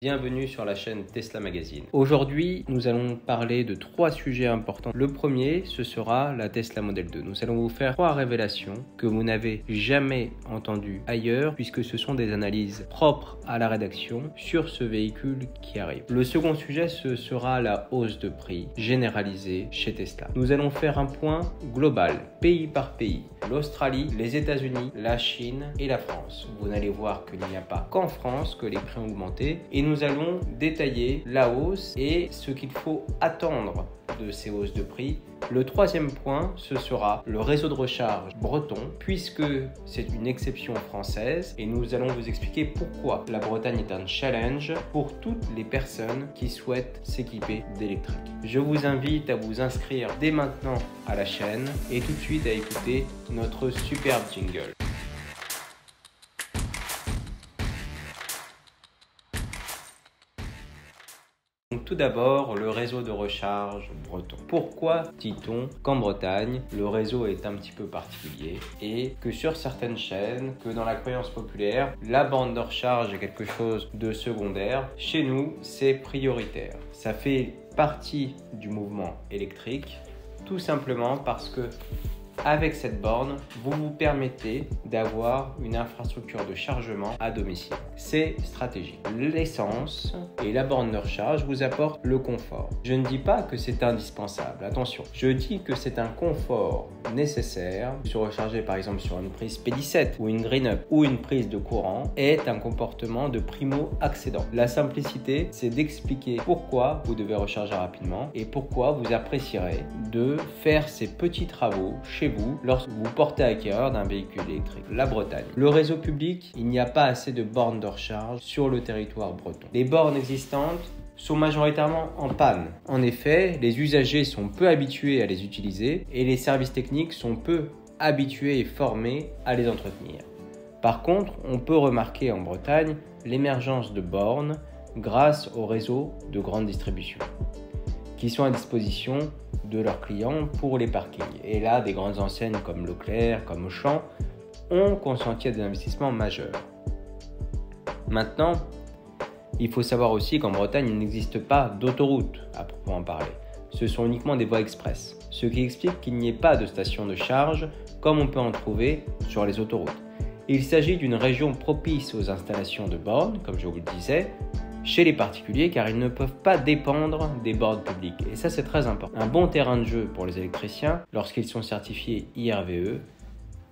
Bienvenue sur la chaîne Tesla Magazine. Aujourd'hui, nous allons parler de 3 sujets importants. Le premier, ce sera la Tesla Model 2. Nous allons vous faire 3 révélations que vous n'avez jamais entendues ailleurs puisque ce sont des analyses propres à la rédaction sur ce véhicule qui arrive. Le second sujet, ce sera la hausse de prix généralisée chez Tesla. Nous allons faire un point global, pays par pays. L'Australie, les États-Unis, la Chine et la France. Vous n'allez voir qu'il n'y a pas qu'en France que les prix ont augmenté et nous allons détailler la hausse et ce qu'il faut attendre de ces hausses de prix. Le troisième point, ce sera le réseau de recharge breton, puisque c'est une exception française et nous allons vous expliquer pourquoi la Bretagne est un challenge pour toutes les personnes qui souhaitent s'équiper d'électrique. Je vous invite à vous inscrire dès maintenant à la chaîne et tout de suite à écouter notre superbe jingle. Tout d'abord, le réseau de recharge breton. Pourquoi dit-on qu'en Bretagne, le réseau est un petit peu particulier et que sur certaines chaînes, que dans la croyance populaire, la borne de recharge est quelque chose de secondaire. Chez nous, c'est prioritaire. Ça fait partie du mouvement électrique, tout simplement parce que avec cette borne, vous vous permettez d'avoir une infrastructure de chargement à domicile. C'est stratégique. L'essence et la borne de recharge vous apportent le confort. Je ne dis pas que c'est indispensable, attention. Je dis que c'est un confort nécessaire. Se recharger par exemple sur une prise P17 ou une Green-Up ou une prise de courant est un comportement de primo-accédant. La simplicité, c'est d'expliquer pourquoi vous devez recharger rapidement et pourquoi vous apprécierez de faire ces petits travaux chez vous lorsque vous portez acquéreur d'un véhicule électrique. La Bretagne. Le réseau public, il n'y a pas assez de bornes de recharge sur le territoire breton. Les bornes existantes sont majoritairement en panne. En effet, les usagers sont peu habitués à les utiliser et les services techniques sont peu habitués et formés à les entretenir. Par contre, on peut remarquer en Bretagne l'émergence de bornes grâce au réseau de grande distribution qui sont à disposition de leurs clients pour les parkings. Et là, des grandes enseignes comme Leclerc, comme Auchan, ont consenti à des investissements majeurs. Maintenant, il faut savoir aussi qu'en Bretagne, il n'existe pas d'autoroute à proprement parler. Ce sont uniquement des voies express, ce qui explique qu'il n'y ait pas de station de charge comme on peut en trouver sur les autoroutes. Il s'agit d'une région propice aux installations de bornes, comme je vous le disais, chez les particuliers car ils ne peuvent pas dépendre des bornes publiques. Et ça, c'est très important. Un bon terrain de jeu pour les électriciens lorsqu'ils sont certifiés IRVE,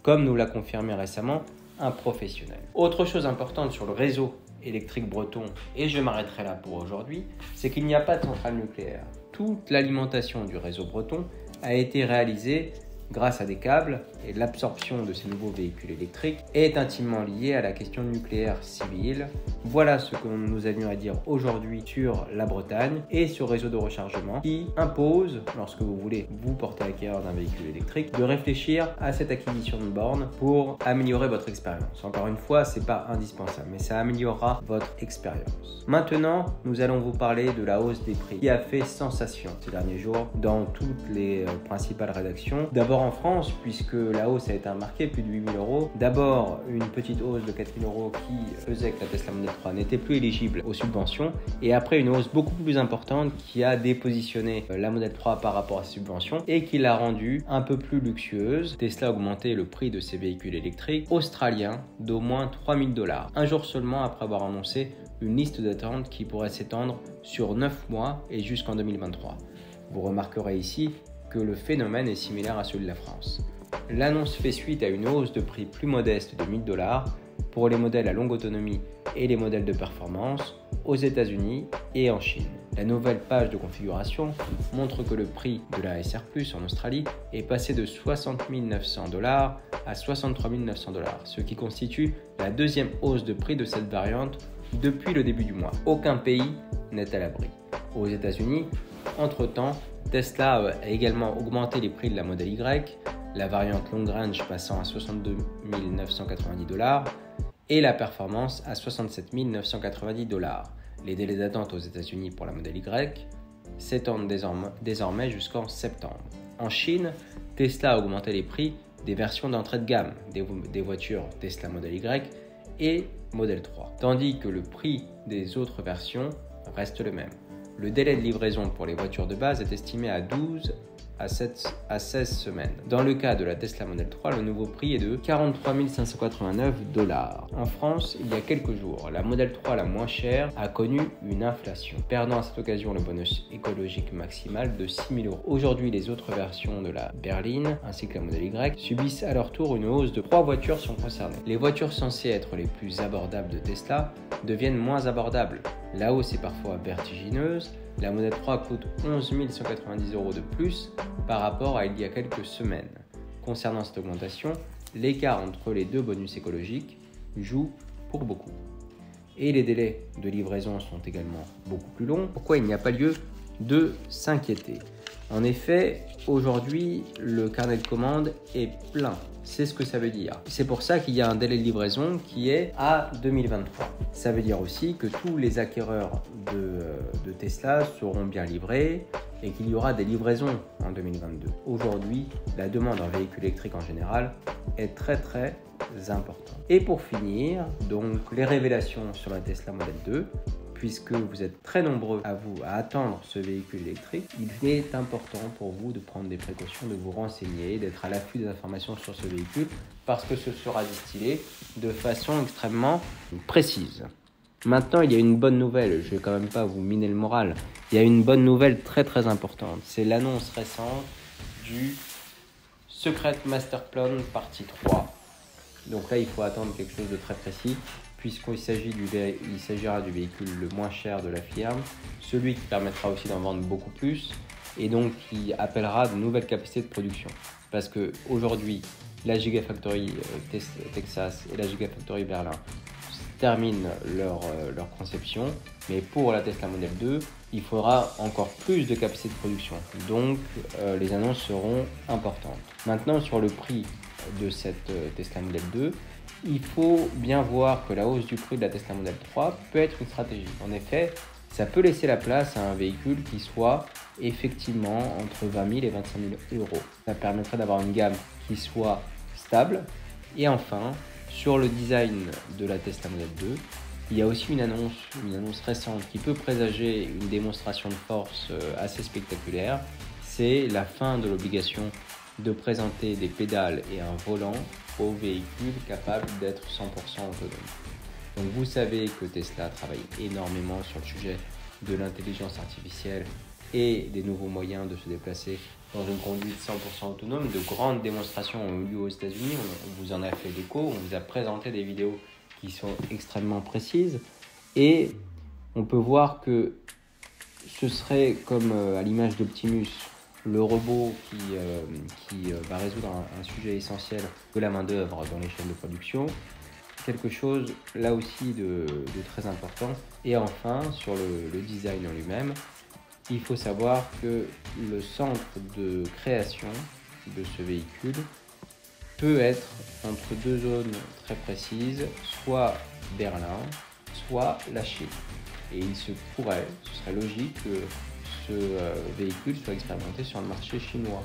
comme nous l'a confirmé récemment un professionnel. Autre chose importante sur le réseau électrique breton, et je m'arrêterai là pour aujourd'hui, c'est qu'il n'y a pas de centrale nucléaire. Toute l'alimentation du réseau breton a été réalisée grâce à des câbles et l'absorption de ces nouveaux véhicules électriques est intimement liée à la question nucléaire civile. Voilà ce que nous avions à dire aujourd'hui sur la Bretagne et ce réseau de rechargement qui impose, lorsque vous voulez vous porter acquéreur d'un véhicule électrique, de réfléchir à cette acquisition de bornes pour améliorer votre expérience. Encore une fois, c'est pas indispensable, mais ça améliorera votre expérience. Maintenant, nous allons vous parler de la hausse des prix qui a fait sensation ces derniers jours dans toutes les principales rédactions. D'abord en France, puisque la hausse a été remarquée, plus de 8 000 euros. D'abord, une petite hausse de 4 000 euros qui faisait que la Tesla Model 3 n'était plus éligible aux subventions. Et après, une hausse beaucoup plus importante qui a dépositionné la Model 3 par rapport à ces subventions et qui l'a rendue un peu plus luxueuse. Tesla a augmenté le prix de ses véhicules électriques australiens d'au moins 3 000 $. Un jour seulement après avoir annoncé une liste d'attente qui pourrait s'étendre sur 9 mois et jusqu'en 2023. Vous remarquerez ici que le phénomène est similaire à celui de la France. L'annonce fait suite à une hausse de prix plus modeste de 1 000 $ pour les modèles à longue autonomie et les modèles de performance aux États-Unis et en Chine. La nouvelle page de configuration montre que le prix de la SR+ en Australie est passé de 60 900 $ à 63 900 $, ce qui constitue la deuxième hausse de prix de cette variante depuis le début du mois. Aucun pays n'est à l'abri. Aux États-Unis, entre-temps, Tesla a également augmenté les prix de la Model Y, la variante Long Range passant à 62 990 $ et la performance à 67 990 $. Les délais d'attente aux États-Unis pour la Model Y s'étendent désormais jusqu'en septembre. En Chine, Tesla a augmenté les prix des versions d'entrée de gamme des voitures Tesla Model Y et Model 3, tandis que le prix des autres versions reste le même. Le délai de livraison pour les voitures de base est estimé à 12 à 16 semaines. Dans le cas de la Tesla Model 3, le nouveau prix est de 43 589 $. En France, il y a quelques jours, la Model 3 la moins chère a connu une inflation, perdant à cette occasion le bonus écologique maximal de 6 000 €. Aujourd'hui, les autres versions de la berline ainsi que la Model Y subissent à leur tour une hausse de 3 voitures sont concernées. Les voitures censées être les plus abordables de Tesla deviennent moins abordables. La hausse est parfois vertigineuse. La Model 3 coûte 11 190 € de plus par rapport à il y a quelques semaines. Concernant cette augmentation, l'écart entre les deux bonus écologiques joue pour beaucoup. Et les délais de livraison sont également beaucoup plus longs. Pourquoi il n'y a pas lieu de s'inquiéter? En effet, aujourd'hui, le carnet de commandes est plein. C'est ce que ça veut dire. C'est pour ça qu'il y a un délai de livraison qui est à 2023. Ça veut dire aussi que tous les acquéreurs de Tesla seront bien livrés et qu'il y aura des livraisons en 2022. Aujourd'hui, la demande en véhicules électriques en général est très importante. Et pour finir, donc les révélations sur la Tesla Model 2. Puisque vous êtes très nombreux à attendre ce véhicule électrique, il est important pour vous de prendre des précautions, de vous renseigner, d'être à l'affût des informations sur ce véhicule, parce que ce sera distillé de façon extrêmement précise. Maintenant, il y a une bonne nouvelle, je ne vais quand même pas vous miner le moral, il y a une bonne nouvelle très importante, c'est l'annonce récente du Secret Master Plan partie 3. Donc là, il faut attendre quelque chose de très précis, puisqu'il s'agira du véhicule le moins cher de la firme, celui qui permettra aussi d'en vendre beaucoup plus, et donc qui appellera de nouvelles capacités de production. Parce qu'aujourd'hui, la Gigafactory Texas et la Gigafactory Berlin terminent leur conception, mais pour la Tesla Model 2, il faudra encore plus de capacité de production. Donc, les annonces seront importantes. Maintenant, sur le prix de cette Tesla Model 2, il faut bien voir que la hausse du prix de la Tesla Model 3 peut être une stratégie. En effet, ça peut laisser la place à un véhicule qui soit effectivement entre 20 000 et 25 000 €. Ça permettrait d'avoir une gamme qui soit stable. Et enfin, sur le design de la Tesla Model 2, il y a aussi une annonce récente qui peut présager une démonstration de force assez spectaculaire. C'est la fin de l'obligation de présenter des pédales et un volant aux véhicules capables d'être 100% autonomes. Donc vous savez que Tesla travaille énormément sur le sujet de l'intelligence artificielle et des nouveaux moyens de se déplacer dans une conduite 100% autonome. De grandes démonstrations ont eu lieu aux États-Unis, on vous en a fait l'écho, on vous a présenté des vidéos qui sont extrêmement précises et on peut voir que ce serait comme à l'image d'Optimus, le robot qui va résoudre un sujet essentiel de la main-d'œuvre dans les chaînes de production. Quelque chose là aussi de très important. Et enfin, sur le design en lui-même, il faut savoir que le centre de création de ce véhicule peut être entre deux zones très précises, soit Berlin, soit la Chine. Et il se pourrait, ce serait logique que ce véhicule soit expérimenté sur le marché chinois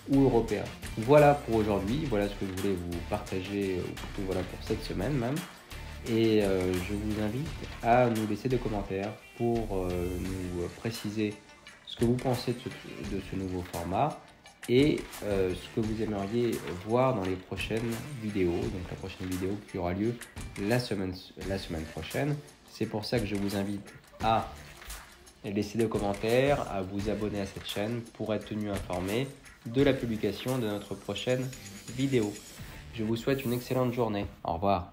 ou européen. Voilà pour aujourd'hui, voilà ce que je voulais vous partager, voilà pour cette semaine même. Et je vous invite à nous laisser des commentaires pour nous préciser ce que vous pensez de ce nouveau format et ce que vous aimeriez voir dans les prochaines vidéos. Donc la prochaine vidéo qui aura lieu la semaine prochaine. C'est pour ça que je vous invite à laisser des commentaires, à vous abonner à cette chaîne pour être tenu informé de la publication de notre prochaine vidéo. Je vous souhaite une excellente journée. Au revoir.